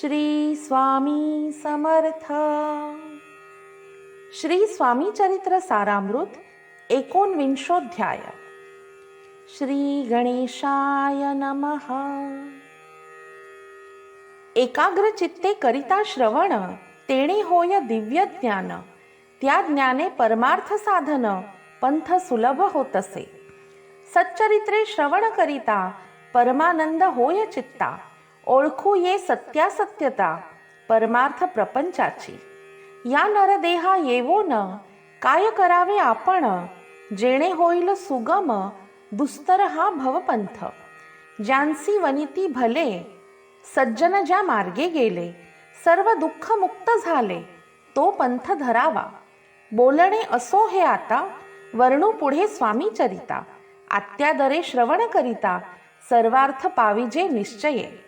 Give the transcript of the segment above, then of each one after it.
श्री स्वामी समर्थ. श्री स्वामी चरित्र सारामृत 19 श्री गणेशाय नमः. एकाग्र चित्ते करिता श्रवण, तेणे होय दिव्य ज्ञान. त्या ज्ञाने परमार्थ साधन, पंथ सुलभ होतसे. सच्चरित्रे श्रवण करिता, परमानंद होय चित्ता. ओळखू ये सत्यासत्यता, परमार्थ प्रपंचाची. या नरदेहा येवो न, काय करावे आपण. जेणे होईल सुगम, दुस्तर हा भवपंथ. ज्यांसी वनिती भले, सज्जन ज्या मार्गे गेले. सर्व दुःख मुक्त झाले, तो पंथ धरावा. बोलणे असो हे आता, वर्णू पुढे स्वामी चरिता. आत्यादरे श्रवण करिता, सर्वार्थ पाविजे निश्चये.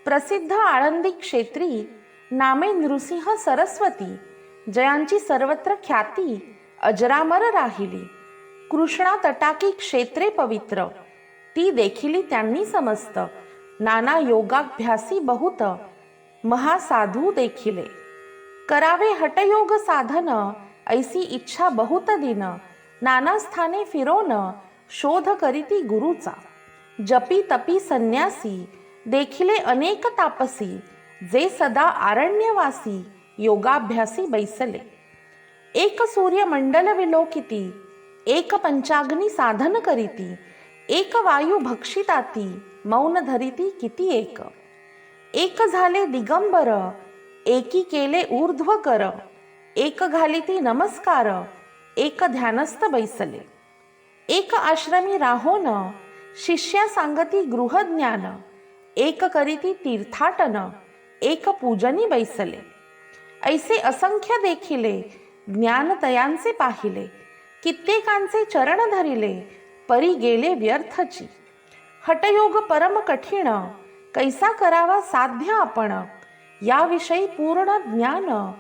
प्रसिद्ध आळंदी क्षेत्री, नामे नृसिंह सरस्वती. जयांची सर्वत्र ख्याती, अजरामर राहिली. कृष्णा तटाकी क्षेत्रे पवित्र, ती देखिली त्यांनी समस्त. नाना योगाभ्यासी बहुत, महासाधू देखिले. करावे हटयोग साधन, ऐसी इच्छा बहुत दिन. नाना स्थाने फिरोन, शोध करीती गुरुचा. जपी तपी संन्यासी, देखिले अनेक तापसी. जे सदा आरण्यवासी, योगाभ्यासी बैसले. एक सूर्य मंडल विलोकिती, एक पंचाग्नी साधन करीती. एक वायू भक्षिताती, मौन धरिती किती एक. एक झाले दिगंबर, एकी केले ऊर्ध्व कर. एक घालिती नमस्कार, एक ध्यानस्थ बैसले. एक आश्रमी राहोन, शिष्या सांगती गृहज्ञान. एक करीती तीर्थाटन, एक पूजनी बैसले. ऐसे असंख्य देखिले, ज्ञान तयांचे पाहिले. कित्येकांचे चरण धरिले, परी गेले व्यर्थची. हटयोग परम कठीण, कैसा करावा साध्य आपण. याविषयी पूर्ण ज्ञान,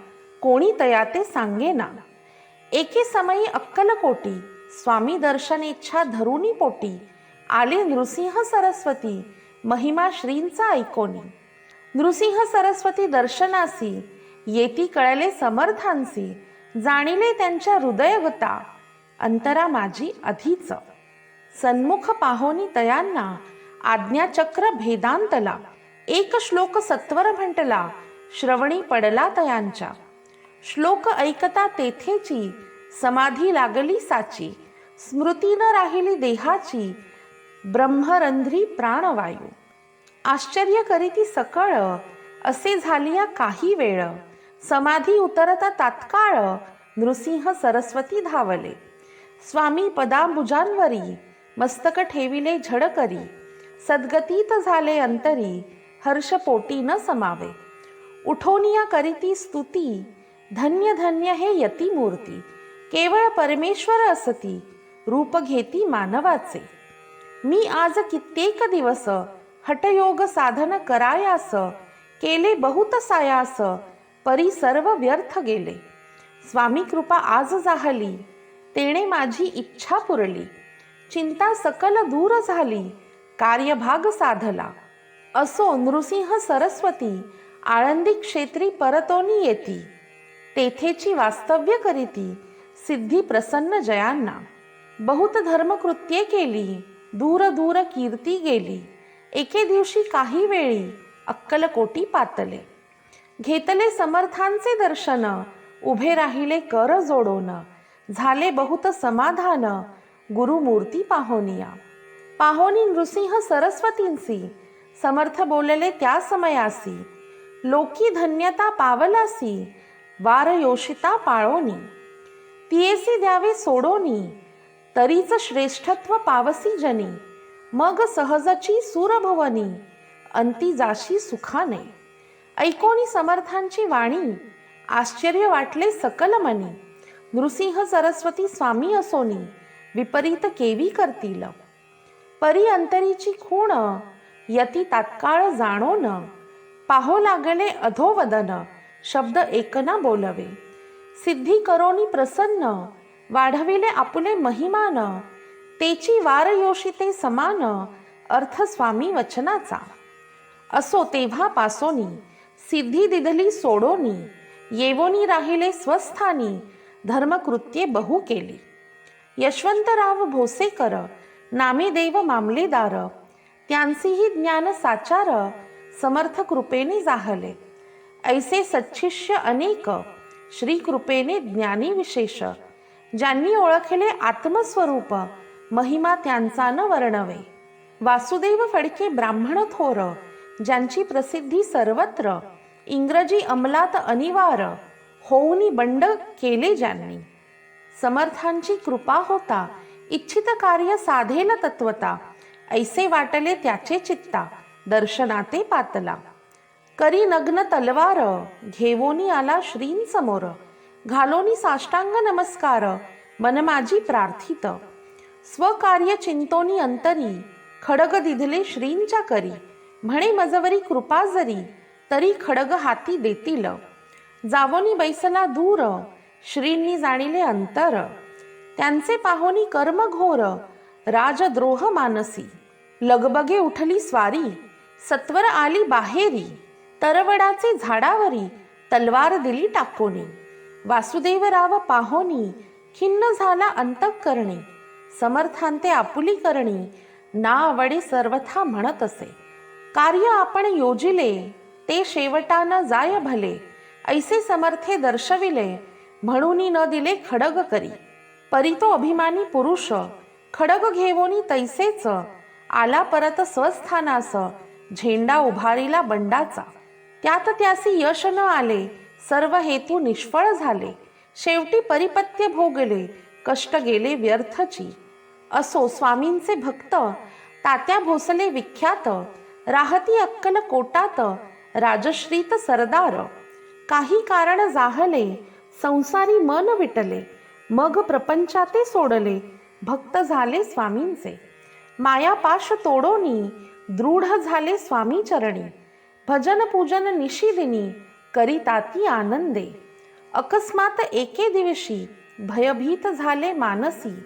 कोणी तयाते सांगेना. एके समयी अक्कलकोटी, स्वामी दर्शनेच्छा धरुनी पोटी. आले नृसिंह सरस्वती, महिमा श्रींचा ऐकोनी. नृसिंह सरस्वती दर्शनासी, येती कळले समर्थांसी. जाणिले त्यांच्या हृदयगता, अंतरा माझी आधीच. सन्मुख पाहोनी तयांना, आज्ञाचक्र भेदांतला. एक श्लोक सत्वर म्हटला, श्रवणी पडला तयांच्या. श्लोक ऐकता तेथेची, समाधी लागली साची. स्मृती न राहिली देहाची, ब्रह्मरंध्री प्राणवायू. आश्चर्य करीती सकळ, असे झालिया काही वेळ. समाधी उतरता तात्काळ, नृसिंह सरस्वती धावले. स्वामी पदांबुजांवरी, मस्तक ठेविले झडकरी. सद्गतीत झाले अंतरी, हर्ष पोटी न समावे. उठोनिया करीती स्तुती, धन्य धन्य हे यतिमूर्ती. केवळ परमेश्वर असती, रूप घेती मानवाचे. मी आज कित्येक दिवस, हटयोग साधन करायास. केले बहुत सायास, परी सर्व व्यर्थ गेले. स्वामी कृपा आज जाहली, तेणे माझी इच्छा पुरली. चिंता सकल दूर झाली, कार्यभाग साधला. असो नृसिंह सरस्वती, आळंदी क्षेत्री परतोनी येती. तेथेची वास्तव्य करीती, सिद्धी प्रसन्न जयांना. बहुत धर्मकृत्ये केली, दूर दूर कीर्ती गेली. एके दिवशी काही वेळी, अक्कलकोटी पातले. घेतले समर्थांचे दर्शन, उभे राहिले कर जोडोन. झाले बहुत समाधान, गुरुमूर्ती पाहोनिया. पाहोनी नृसिंह सरस्वतींसी, समर्थ बोलले त्या समयासी. लोकी धन्यता पावलासी, वार योषिता पाळोनी. तियेसी द्यावे सोडोनी, तरीच श्रेष्ठत्व पावसी जनी. मग सहजची सुरभुवनी, अंती जाशी सुखाने. ऐकोनी समर्थांची वाणी, आश्चर्य वाटले सकल मनी. नृसिंह सरस्वती स्वामी असोनी, विपरीत केवी करतील. परी अंतरीची खूण, यती तात्काळ जाणोन. पाहो लागले अधोवदन, शब्द एकना बोलवे. सिद्धी करोनी प्रसन्न, वाढविले आपुले महिमान. तेची वार योषिते समान, अर्थ स्वामी वचनाचा. असो तेव्हा पासोनी, सिद्धी दिधली सोडोनी, येवोनी राहिले स्वस्थानी, धर्मकृत्ये बहु केली. यशवंतराव भोसेकर नामी देव मामलेदार, त्यांचीही ज्ञान साचार, समर्थ कृपेने जाहले. ऐसे सच्छिष्य अनेक, श्री कृपेने ज्ञानी विशेष, ज्यांनी ओळखले आत्मस्वरूप, महिमा त्यांचा न वर्णवे. वासुदेव फडके ब्राह्मण थोर, ज्यांची प्रसिद्धी सर्वत्र, इंग्रजी अंमलात अनिवार, होऊनी बंड केले ज्यांनी. समर्थांची कृपा होता, इच्छित कार्य साधेल तत्वता, ऐसे वाटले त्याचे चित्ता, दर्शनाते पातला. करी नग्न तलवार, घेवोनी आला श्रींसमोर, घालोनी साष्टांग नमस्कार, मन माझी प्रार्थित. स्वकार्य चिंतोनी अंतरी, खडग दिधले श्रींच्या करी, म्हणे मजवरी कृपा जरी, तरी खडग हाती देतील. जावोनी बैसला दूर, श्रींनी जाणिले अंतर, त्यांचे पाहोनी कर्म घोर, राजद्रोह मानसी. लगबगे उठली स्वारी, सत्वर आली बाहेरी, तरवडाचे झाडावरी, तलवार दिली टाकोनी. वासुदेवराव पाहोनी, खिन्न झाला अंतःकरणी, समर्थांते आपुली करणी, ना आवडे सर्वथा म्हणत असे. कार्य आपण योजिले, ते शेवटान जाय भले, ऐसे समर्थे दर्शविले, म्हणूनी न दिले खडग करी. परी तो अभिमानी पुरुष, खडग घेवोनी तैसेच, आला परत स्वस्थानास, झेंडा उभारिला बंडाचा. त्यात त्यासी यश न आले, सर्व हेतू निष्फळ झाले, शेवटी परिपत्य भोगले, कष्ट गेले व्यर्थची. असो स्वामींचे भक्त, तात्या भोसले विख्यात, राहती अक्कल कोटात, राजश्रीत सरदार. काही कारण जाहले, संसारी मन विटले, मग प्रपंचाते सोडले, भक्त झाले स्वामींचे. मायापाश तोडोनी, दृढ झाले स्वामी चरणी, भजन पूजन निशिदिनी, करीताती आनंदे. अकस्मात एके दिवशी, भयभीत झाले मानसी,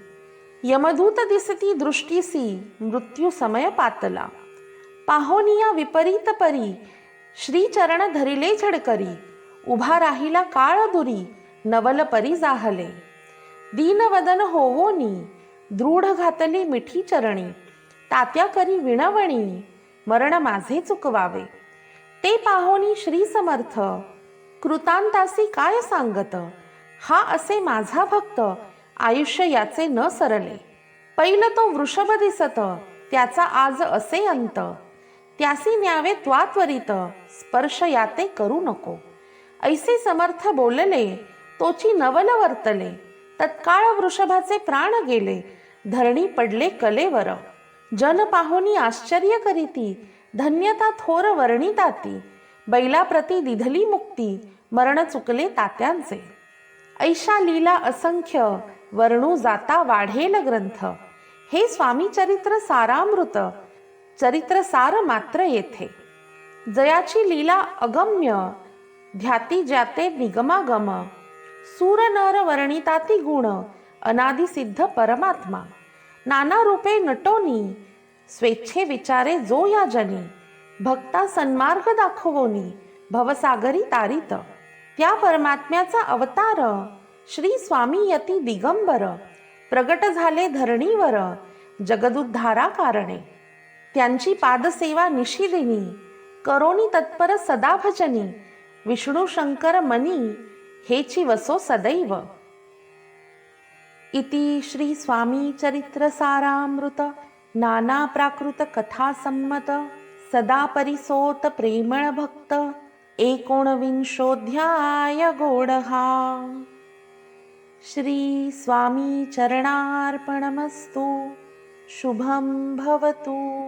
यमदूत दिसती दृष्टीसी, मृत्यू समय पातला. पाहोनिया विपरीत परी, श्रीचरण धरिले झडकरी, उभा राहिला काळ दुरी, नवल परी जाहले. दीनवदन होवोनी, दृढ घातली मिठी चरणी, तात्या करी विणवणी, मरण माझे चुकवावे. ते पाहोनी श्री समर्थ, कृतांतासी काय सांगत, हा असे माझा भक्त, आयुष्य याचे न सरले. पैल तो वृषभ दिसत, त्याचा आज असे अंत, त्यासी न्यावे त्वात्वरित, स्पर्श याते करू नको. ऐसे समर्थ बोलले, तोची नवल वर्तले, तत्काळ वृषभाचे प्राण गेले, धरणी पडले कलेवर. जन पाहोनी आश्चर्य करीती, धन्यता थोर वर्णिताती, बैलाप्रती दिधली मुक्ती, मरण चुकले तात्यांचे. ऐशा लीला असंख्य, वर्णू जाता वाढेल ग्रंथ, हे स्वामी चरित्र सारामृत, चरित्र सार मात्र येथे. जयाची लीला अगम्य, ध्याती ज्याते निगमागम, सूर नर वर्णिताती गुण, अनादि सिद्ध परमात्मा. नाना रूपे नटोनी, स्वेच्छे विचारे जो या जनी, भक्ता सन्मार्ग दाखवोनी, भवसागरी तारित. त्या परमात्म्याचा अवतार, श्री स्वामी यती दिगंबर, प्रगट झाले धरणीवर, जगदुद्धारा कारणे. त्यांची पादसेवा निशिदिनी, करोनी तत्पर सदा भजनी, विष्णू शंकर मनी, हेची वसो सदैव. इति श्री स्वामी चरित्र सारामृत नाना प्राकृत कथा संमत, सदा परिसोत प्रेमळ भक्त, 19वींशोऽध्याय गोडहा. श्री स्वामी चरणार्पणमस्तु. शुभं भवतु.